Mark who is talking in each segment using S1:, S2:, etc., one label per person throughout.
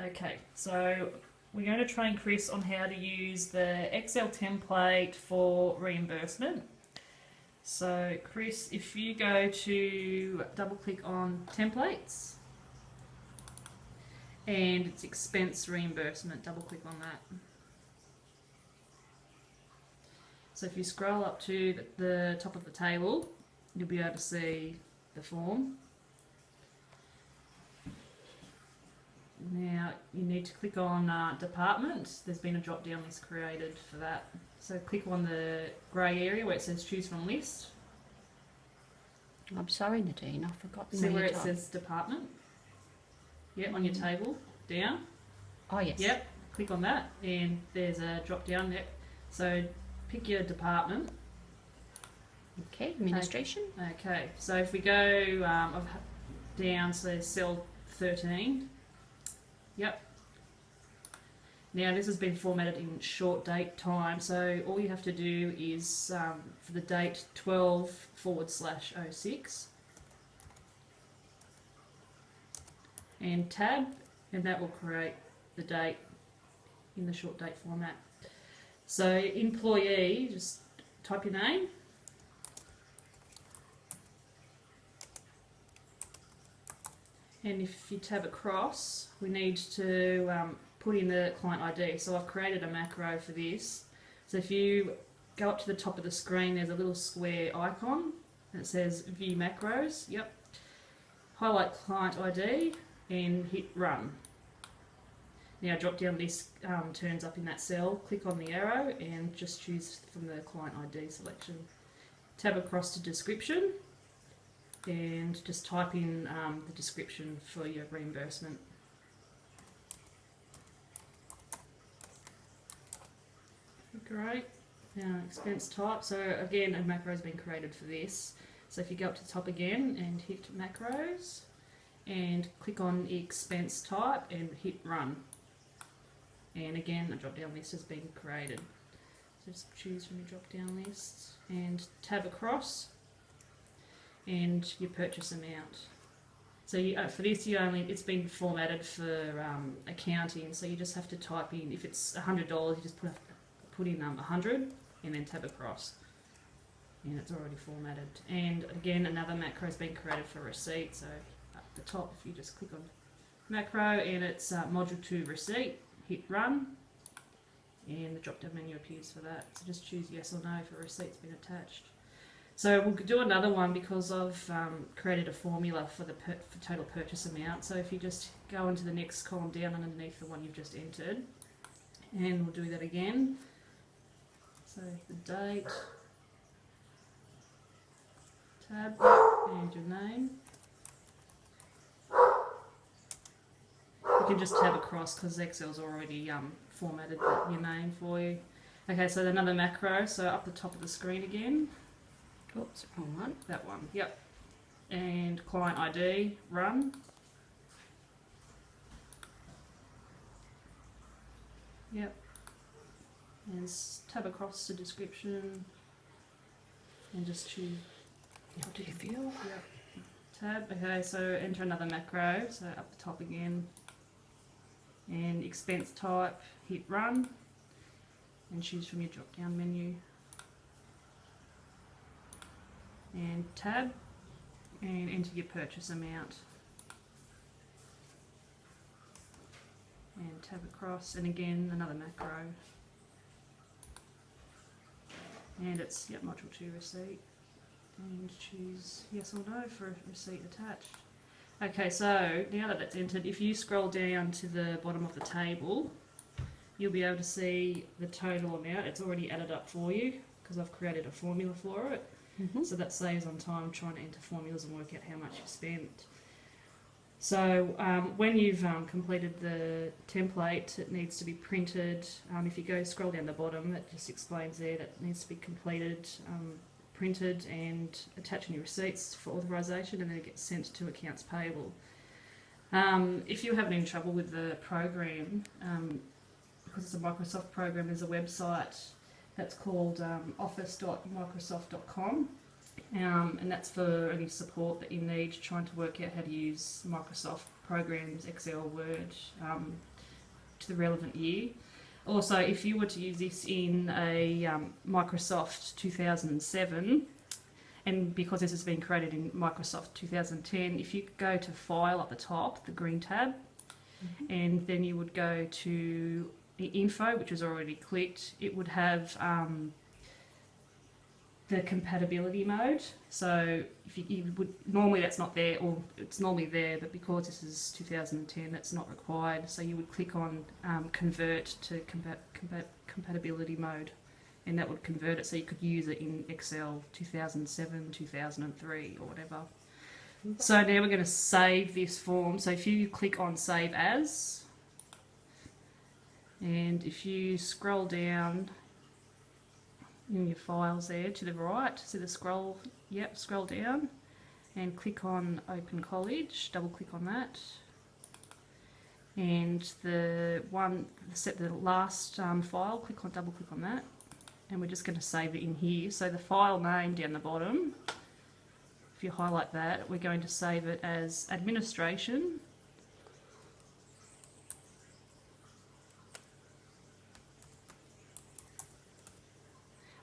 S1: Okay, so we're going to train Chris on how to use the Excel template for reimbursement. So Chris, if you go to double click on templates and it's expense reimbursement, double click on that. So if you scroll up to the top of the table, you'll be able to see the form. Now you need to click on department. There's been a drop down list created for that. So click on the grey area where it says choose from list.
S2: I'm sorry, Nadine, I've forgotten.
S1: See where it says department? Yep, on your table, down.
S2: Oh yes.
S1: Yep, click on that and there's a drop down there. So pick your department.
S2: Okay, administration.
S1: Okay, so if we go down, so there's cell 13. Yep. Now this has been formatted in short date time, so all you have to do is for the date 12/06 and tab, and that will create the date in the short date format. So employee, just type your name. And if you tab across, we need to put in the client ID. So I've created a macro for this. So if you go up to the top of the screen, there's a little square icon that says View Macros. Yep. Highlight Client ID and hit Run. Now drop down list turns up in that cell. Click on the arrow and just choose from the client ID selection. Tab across to Description and just type in the description for your reimbursement. Great. Now expense type. So again, a macro has been created for this. So if you go up to the top again and hit macros and click on expense type and hit run. And again, a drop down list has been created. So just choose from your drop down list and tab across and your purchase amount. So you, for this, it's been formatted for accounting. So you just have to type in, if it's $100, you just put in 100 and then tab across, and it's already formatted. And again, another macro has been created for receipt. So at the top, if you just click on macro and it's module 2 receipt, hit run, and the drop down menu appears for that. So just choose yes or no if a receipt's been attached. So we'll do another one because I've created a formula for the for total purchase amount. So if you just go into the next column down underneath the one you've just entered, and we'll do that again. So the date, tab, and your name. You can just tab across because Excel's already formatted your name for you. Okay, so another macro, so up the top of the screen again.
S2: Oops, wrong one.
S1: That one, yep. And client ID, run. Yep. And tab across to description and just choose.
S2: How do you feel?
S1: Yep. Tab, okay, so enter another macro, so up the top again. And expense type, hit run and choose from your drop down menu. And tab and enter your purchase amount and tab across, and again another macro, and it's module 2 receipt, and choose yes or no for a receipt attached. Okay, so now that that's entered, if you scroll down to the bottom of the table, you'll be able to see the total amount. It's already added up for you because I've created a formula for it. So that saves on time trying to enter formulas and work out how much you spent. So when you've completed the template, it needs to be printed. If you scroll down the bottom, that just explains there that it needs to be completed, printed and attaching your receipts for authorisation, and then it gets sent to accounts payable. If you're having any trouble with the program, because it's a Microsoft program, there's a website that's called office.microsoft.com, and that's for any support that you need trying to work out how to use Microsoft programs, Excel, Word, to the relevant year. Also, if you were to use this in a Microsoft 2007, and because this has been created in Microsoft 2010, if you go to File at the top, the green tab, and then you would go to the Info, which is already clicked, it would have the compatibility mode. So if you would, normally that's not there, or it's normally there, but because this is 2010, it's not required. So you would click on Convert to compatibility mode, and that would convert it so you could use it in Excel 2007, 2003 or whatever. So now we're going to save this form. So if you click on Save As, and if you scroll down in your files there to the right, see the scroll, yep, scroll down and click on Open College, double click on that. And the last file, double click on that. And we're just going to save it in here. So the file name down the bottom, if you highlight that, we're going to save it as administration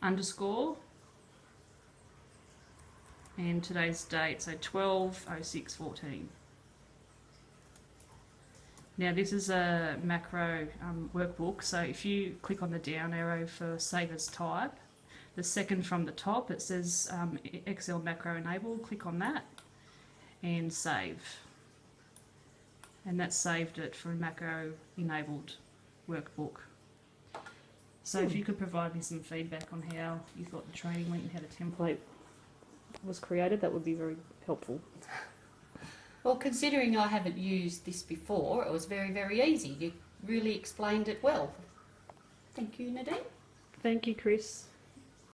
S1: underscore and today's date, so 12/06/14. Now this is a macro workbook, so if you click on the down arrow for Save As Type, the second from the top, it says Excel Macro Enabled, click on that and save. And that's saved it for a macro enabled workbook. So if you could provide me some feedback on how you thought the training went and how the template was created, that would be very helpful.
S2: Well, considering I haven't used this before, it was very, very easy. You really explained it well. Thank you, Nadine.
S1: Thank you, Chris.